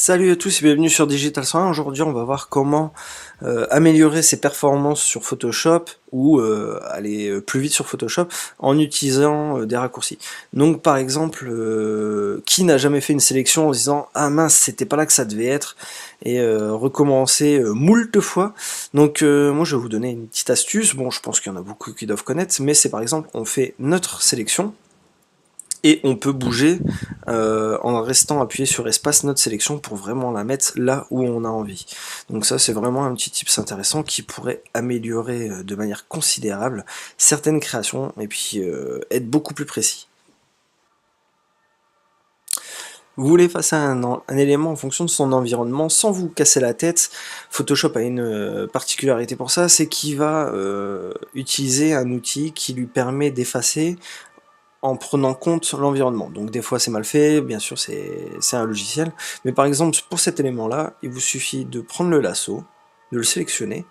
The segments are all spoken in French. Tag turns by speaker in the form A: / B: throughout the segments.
A: Salut à tous et bienvenue sur Digital 101. Aujourd'hui on va voir comment améliorer ses performances sur Photoshop ou aller plus vite sur Photoshop en utilisant des raccourcis. Donc par exemple, qui n'a jamais fait une sélection en se disant ah mince c'était pas là que ça devait être et recommencer moult fois. Donc moi je vais vous donner une petite astuce, bon je pense qu'il y en a beaucoup qui doivent connaître, mais c'est par exemple on fait notre sélection et on peut bouger en restant appuyé sur espace notre sélection pour vraiment la mettre là où on a envie. Donc ça c'est vraiment un petit tips intéressant qui pourrait améliorer de manière considérable certaines créations et puis être beaucoup plus précis. Vous voulez effacer un élément en fonction de son environnement sans vous casser la tête. Photoshop a une particularité pour ça, c'est qu'il va utiliser un outil qui lui permet d'effacer en prenant compte l'environnement. Donc des fois c'est mal fait, bien sûr c'est un logiciel, mais par exemple pour cet élément là, il vous suffit de prendre le lasso, de le sélectionner,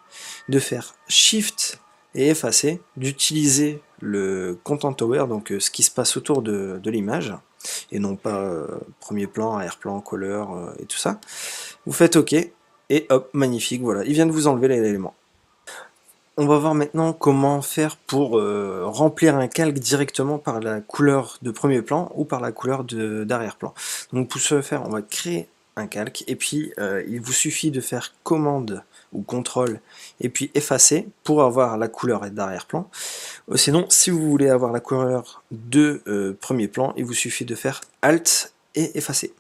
A: de faire Shift et effacer, d'utiliser le Content Aware, donc ce qui se passe autour de l'image, et non pas premier plan, arrière-plan, couleur et tout ça. Vous faites OK, et hop, magnifique, voilà, il vient de vous enlever l'élément. On va voir maintenant comment faire pour remplir un calque directement par la couleur de premier plan ou par la couleur d'arrière-plan. Donc pour ce faire, on va créer un calque et puis il vous suffit de faire commande ou contrôle et puis effacer pour avoir la couleur d'arrière-plan. Sinon, si vous voulez avoir la couleur de premier plan, il vous suffit de faire Alt et effacer.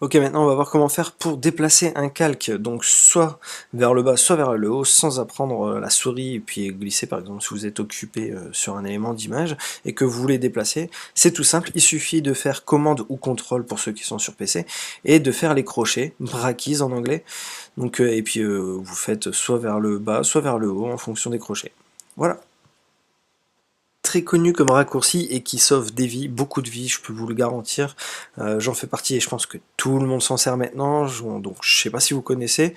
A: Ok, maintenant on va voir comment faire pour déplacer un calque, donc soit vers le bas, soit vers le haut, sans apprendre la souris et puis glisser. Par exemple, si vous êtes occupé sur un élément d'image et que vous voulez déplacer, c'est tout simple, il suffit de faire commande ou contrôle pour ceux qui sont sur PC, et de faire les crochets, braquis en anglais, donc, et puis vous faites soit vers le bas, soit vers le haut en fonction des crochets. Voilà. Très connu comme raccourci et qui sauve des vies, beaucoup de vies, je peux vous le garantir. J'en fais partie et je pense que tout le monde s'en sert maintenant, donc je sais pas si vous connaissez,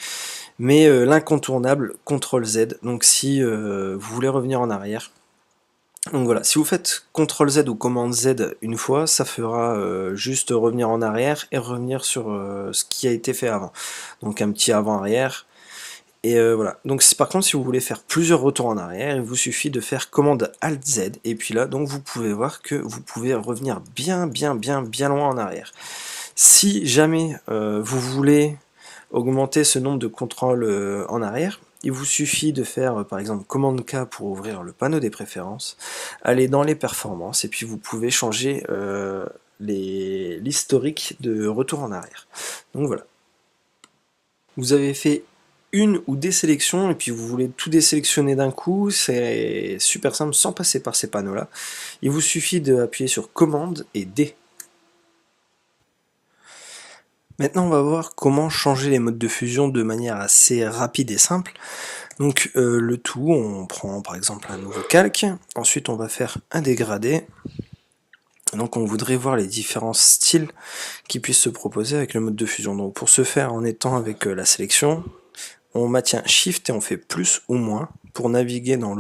A: mais l'incontournable CTRL Z, donc si vous voulez revenir en arrière. Donc voilà, si vous faites CTRL Z ou commande Z une fois, ça fera juste revenir en arrière et revenir sur ce qui a été fait avant. Donc un petit avant-arrière. Et voilà, donc par contre si vous voulez faire plusieurs retours en arrière, il vous suffit de faire commande Alt Z, et puis là donc vous pouvez voir que vous pouvez revenir bien loin en arrière. Si jamais vous voulez augmenter ce nombre de contrôles en arrière, il vous suffit de faire par exemple commande K pour ouvrir le panneau des préférences, aller dans les performances, et puis vous pouvez changer l'historique de retour en arrière. Donc voilà. Vous avez fait une ou des sélections et puis vous voulez tout désélectionner d'un coup, c'est super simple sans passer par ces panneaux là. Il vous suffit d'appuyer sur commande et D. Maintenant on va voir comment changer les modes de fusion de manière assez rapide et simple. Donc le tout, on prend par exemple un nouveau calque, ensuite on va faire un dégradé. Donc on voudrait voir les différents styles qui puissent se proposer avec le mode de fusion. Donc pour ce faire, en étant avec la sélection, on maintient Shift et on fait plus ou moins pour naviguer dans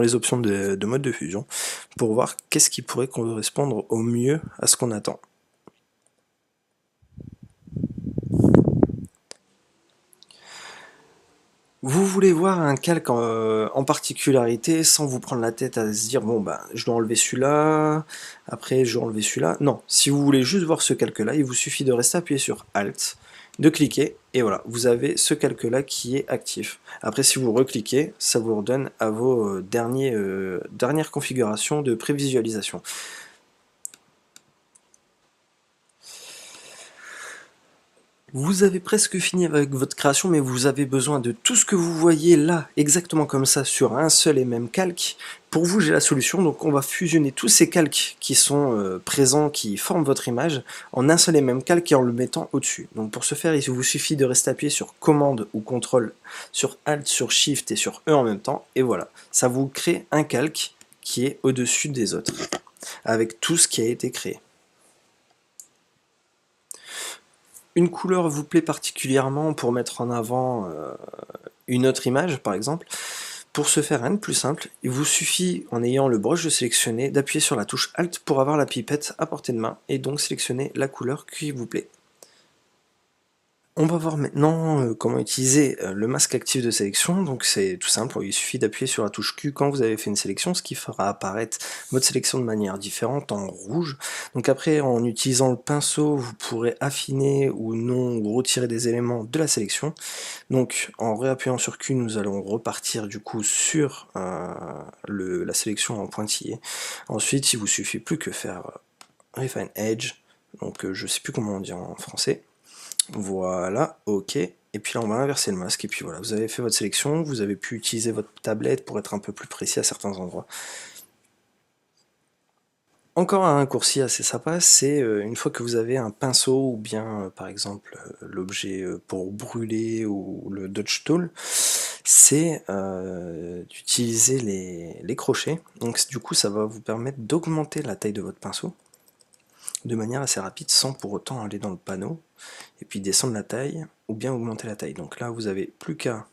A: les options de mode de fusion, pour voir qu'est-ce qui pourrait correspondre au mieux à ce qu'on attend. Vous voulez voir un calque en particularité sans vous prendre la tête à se dire bon bah je dois enlever celui-là, après je dois enlever celui-là. Non, si vous voulez juste voir ce calque là, il vous suffit de rester appuyé sur Alt, de cliquer, et voilà, vous avez ce calque là qui est actif. Après si vous recliquez, ça vous redonne à vos dernières configurations de prévisualisation. Vous avez presque fini avec votre création, mais vous avez besoin de tout ce que vous voyez là, exactement comme ça, sur un seul et même calque. Pour vous, j'ai la solution, donc on va fusionner tous ces calques qui sont présents, qui forment votre image, en un seul et même calque et en le mettant au-dessus. Donc pour ce faire, il vous suffit de rester appuyé sur commande ou contrôle, sur Alt, sur Shift et sur E en même temps, et voilà. Ça vous crée un calque qui est au-dessus des autres, avec tout ce qui a été créé. Une couleur vous plaît particulièrement pour mettre en avant une autre image, par exemple. Pour ce faire, rien de plus simple, il vous suffit, en ayant le brush de sélectionné, d'appuyer sur la touche Alt pour avoir la pipette à portée de main, et donc sélectionner la couleur qui vous plaît. On va voir maintenant comment utiliser le masque actif de sélection. Donc c'est tout simple, il suffit d'appuyer sur la touche Q quand vous avez fait une sélection, ce qui fera apparaître votre sélection de manière différente en rouge. Donc après, en utilisant le pinceau, vous pourrez affiner ou non ou retirer des éléments de la sélection. Donc en réappuyant sur Q, nous allons repartir du coup sur la sélection en pointillé. Ensuite, il vous suffit plus que faire Refine Edge, donc je sais plus comment on dit en français. Voilà, ok. Et puis là, on va inverser le masque. Et puis voilà, vous avez fait votre sélection. Vous avez pu utiliser votre tablette pour être un peu plus précis à certains endroits. Encore un raccourci assez sympa, c'est une fois que vous avez un pinceau ou bien par exemple l'objet pour brûler ou le Dodge Tool, c'est d'utiliser les crochets. Donc du coup, ça va vous permettre d'augmenter la taille de votre pinceau de manière assez rapide sans pour autant aller dans le panneau et puis descendre la taille ou bien augmenter la taille. Donc là vous avez plus qu'à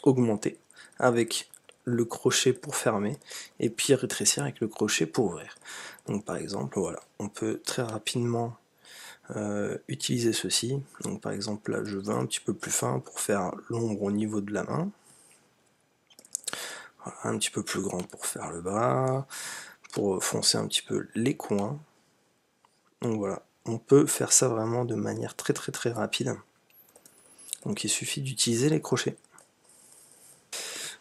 A: augmenter avec le crochet pour fermer et puis rétrécir avec le crochet pour ouvrir. Donc par exemple voilà, on peut très rapidement utiliser ceci. Donc par exemple là je veux un petit peu plus fin pour faire l'ombre au niveau de la main. Voilà, un petit peu plus grand pour faire le bras, pour foncer un petit peu les coins. Donc voilà, on peut faire ça vraiment de manière très rapide. Donc il suffit d'utiliser les crochets.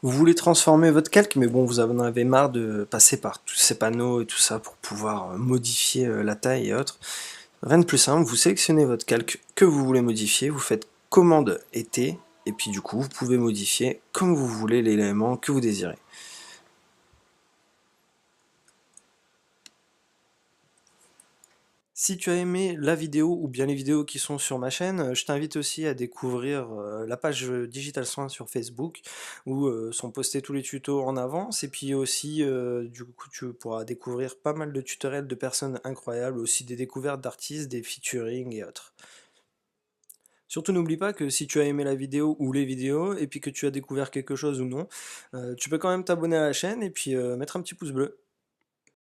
A: Vous voulez transformer votre calque, mais bon, vous en avez marre de passer par tous ces panneaux et tout ça pour pouvoir modifier la taille et autres. Rien de plus simple, vous sélectionnez votre calque que vous voulez modifier, vous faites commande et T, et puis du coup, vous pouvez modifier comme vous voulez l'élément que vous désirez. Si tu as aimé la vidéo ou bien les vidéos qui sont sur ma chaîne, je t'invite aussi à découvrir la page Digital Soin sur Facebook où sont postés tous les tutos en avance et puis aussi du coup tu pourras découvrir pas mal de tutoriels de personnes incroyables, aussi des découvertes d'artistes, des featuring et autres. Surtout n'oublie pas que si tu as aimé la vidéo ou les vidéos et puis que tu as découvert quelque chose ou non, tu peux quand même t'abonner à la chaîne et puis mettre un petit pouce bleu.